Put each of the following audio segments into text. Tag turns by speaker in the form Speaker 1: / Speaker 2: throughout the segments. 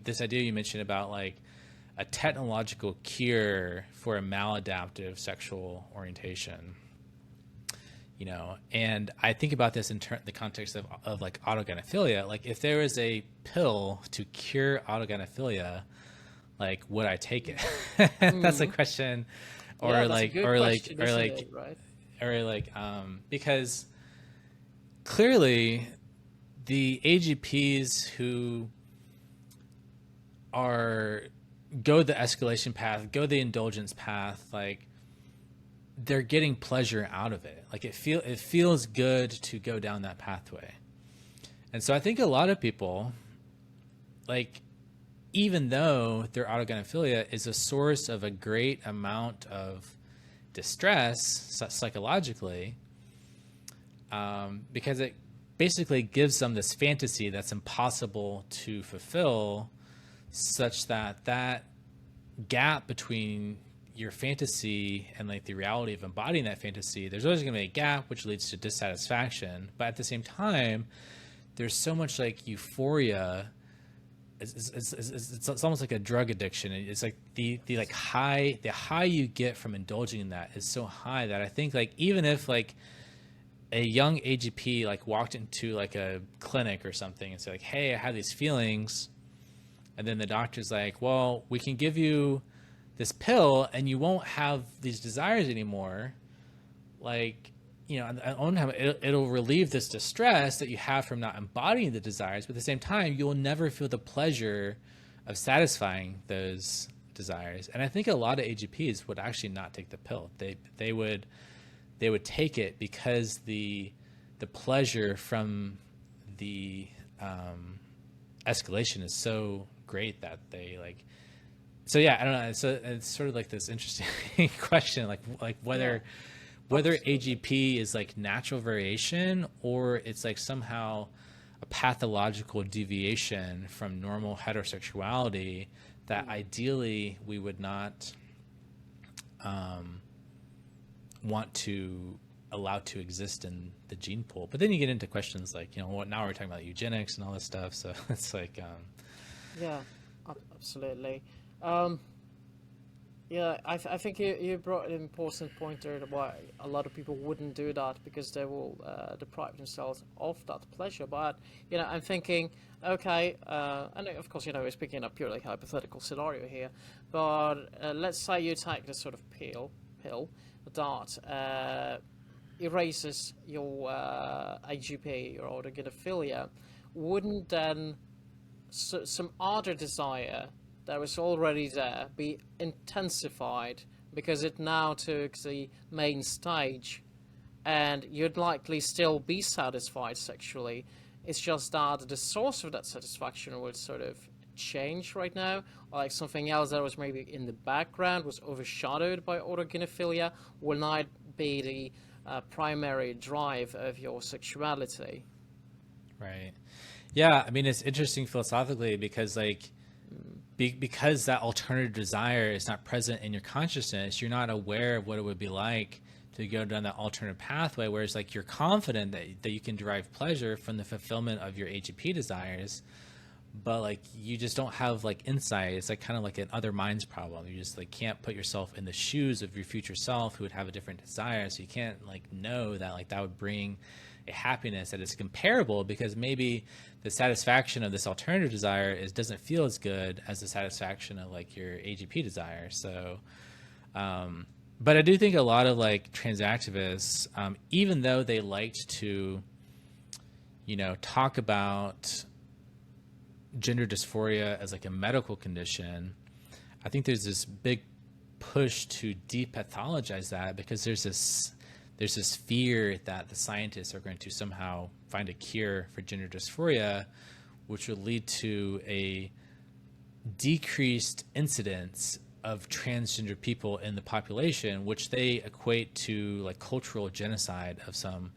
Speaker 1: this idea you mentioned about like a technological cure for a maladaptive sexual orientation, you know, and I think about this in the context of like autogynephilia. Like if there was a pill to cure autogynephilia, like would I take it? That's a
Speaker 2: Mm.
Speaker 1: question.
Speaker 2: Yeah,
Speaker 1: Or
Speaker 2: that's a
Speaker 1: like,
Speaker 2: good question, isn't it? Right?
Speaker 1: because clearly the AGPs who are go the escalation path, go the indulgence path, like they're getting pleasure out of it. Like it feels good to go down that pathway. And so I think a lot of people, like, even though their autogynephilia is a source of a great amount of distress psychologically, because it basically gives them this fantasy that's impossible to fulfill, such that that gap between your fantasy and like the reality of embodying that fantasy, there's always going to be a gap, which leads to dissatisfaction. But at the same time, there's so much like euphoria. It's almost like a drug addiction. It's like the like the high you get from indulging in that is so high that I think like even if like a young AGP like walked into like a clinic or something and said like, hey, I have these feelings, and then the doctor's like, well, we can give you this pill and you won't have these desires anymore, like, you know, on one hand, it'll relieve this distress that you have from not embodying the desires, but at the same time you will never feel the pleasure of satisfying those desires. And I think a lot of AGPs would actually not take the pill. They would take it because the pleasure from the escalation is so great that they like. So yeah, I don't know. So it's sort of like this interesting question, like
Speaker 2: Yeah,
Speaker 1: whether
Speaker 2: absolutely.
Speaker 1: AGP is like natural variation or it's like somehow a pathological deviation from normal heterosexuality that
Speaker 2: Mm.
Speaker 1: ideally we would not want to allow to exist in the gene pool. But then you get into questions like, you know, what now we're talking about eugenics and all this stuff. So it's like,
Speaker 2: Yeah, absolutely. Um, Yeah, I think you brought an important point there that why a lot of people wouldn't do that because they will deprive themselves of that pleasure. But I'm thinking, okay, and of course, we're speaking in a purely hypothetical scenario here, but let's say you take this sort of pill that erases your AGP, your autogynephilia, wouldn't then some other desire that was already there be intensified because it now took the main stage and you'd likely still be satisfied sexually. It's just that the source of that satisfaction would sort of change right now, like something else that was maybe in the background was overshadowed by autogynephilia will not be the primary drive of your sexuality.
Speaker 1: right. Yeah. I mean, it's interesting philosophically because like, because that alternative desire is not present in your consciousness, you're not aware of what it would be like to go down that alternative pathway. Whereas like you're confident that you can derive pleasure from the fulfillment of your AGP desires, but like you just don't have like insight. It's like kind of like an other minds problem. You just like can't put yourself in the shoes of your future self who would have a different desire. So you can't like know that like that would bring a happiness that is comparable, because maybe the satisfaction of this alternative desire doesn't feel as good as the satisfaction of like your AGP desire. So but I do think a lot of like trans activists, even though they liked to, you know, talk about gender dysphoria as like a medical condition, I think there's this big push to depathologize that, because there's this fear that the scientists are going to somehow find a cure for gender dysphoria, which would lead to a decreased incidence of transgender people in the population, which they equate to like cultural genocide of some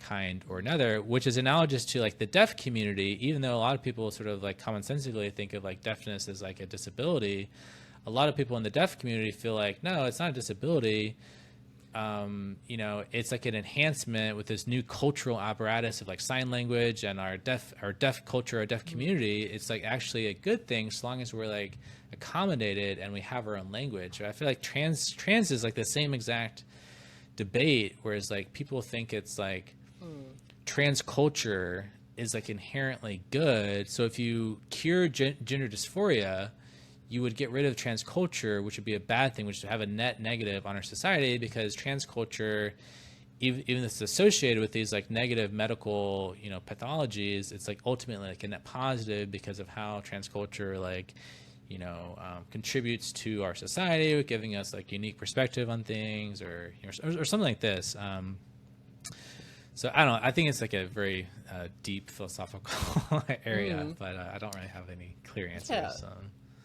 Speaker 1: kind or another, which is analogous to like the deaf community. Even though a lot of people sort of like commonsensically think of like deafness as like a disability, a lot of people in the deaf community feel like, no, it's not a disability. you know, it's like an enhancement with this new cultural apparatus of like sign language and our deaf culture, our deaf community. It's like actually a good thing so long as we're like accommodated and we have our own language. I feel like trans is like the same exact debate, whereas like people think it's like trans culture is like inherently good. So if you cure gender dysphoria, you would get rid of trans culture, which would be a bad thing, which would have a net negative on our society, because trans culture, even if it's associated with these like negative medical, you know, pathologies, it's like ultimately like a net positive because of how trans culture like, you know, contributes to our society with giving us like unique perspective on things, or you know, or something like this. So I don't know. I think it's like a very deep philosophical area, but I don't really have any clear answers.
Speaker 2: Yeah.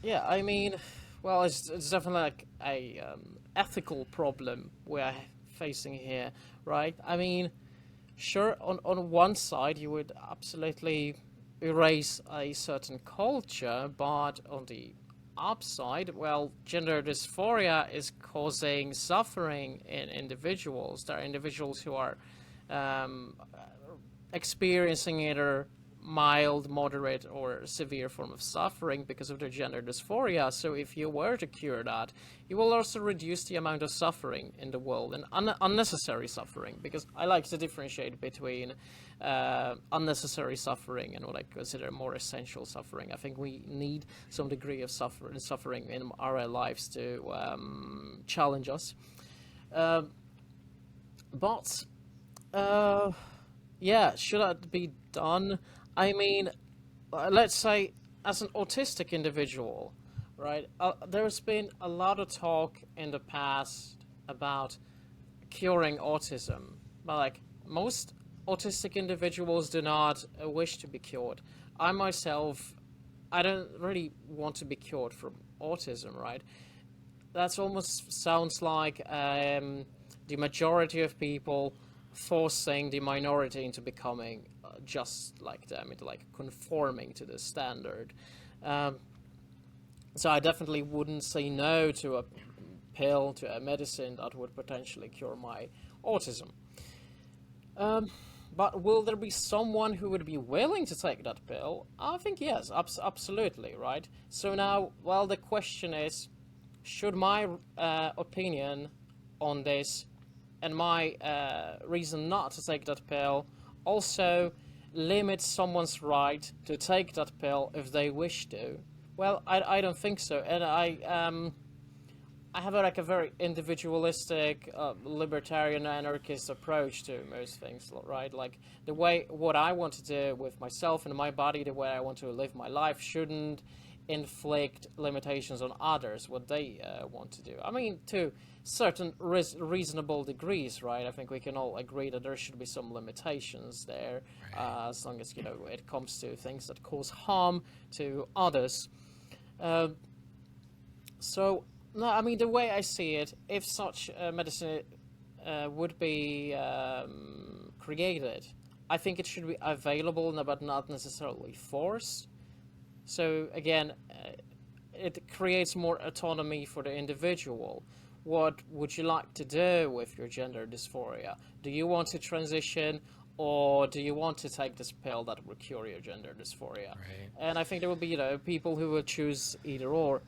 Speaker 2: Yeah, I mean, well, it's definitely like a ethical problem we're facing here, right? I mean, sure, on one side you would absolutely erase a certain culture, but on the upside, well, gender dysphoria is causing suffering in individuals. There are individuals who are um, experiencing either mild, moderate, or severe form of suffering because of their gender dysphoria. So if you were to cure that, you will also reduce the amount of suffering in the world, and unnecessary suffering, because I like to differentiate between unnecessary suffering and what I consider more essential suffering. I think we need some degree of suffering in our lives to challenge us. But yeah, should that be done? I mean, let's say as an autistic individual, right? There's been a lot of talk in the past about curing autism, but like most autistic individuals do not wish to be cured. I myself, I don't really want to be cured from autism, right? That's almost sounds like the majority of people forcing the minority into becoming just like them, into like conforming to the standard. So I definitely wouldn't say no to a pill, to a medicine that would potentially cure my autism. But will there be someone who would be willing to take that pill? I think yes, absolutely, right? So now, well, the question is, should my opinion on this and my reason not to take that pill also limit someone's right to take that pill if they wish to? Well, I don't think so, and I have like a very individualistic, libertarian, anarchist approach to most things, right? Like the way what I want to do with myself and my body, the way I want to live my life, shouldn't inflict limitations on others what they want to do. I mean, to certain reasonable degrees, right? I think we can all agree that there should be some limitations there, as long as, you know, it comes to things that cause harm to others. So, no, I mean, the way I see it, if such medicine would be created, I think it should be available, but not necessarily forced. So again, it creates more autonomy for the individual. What would you like to do with your gender dysphoria? Do you want to transition, or do you want to take this pill that will cure your gender dysphoria?
Speaker 1: Right.
Speaker 2: And I think there will be, you know, people who will choose either or.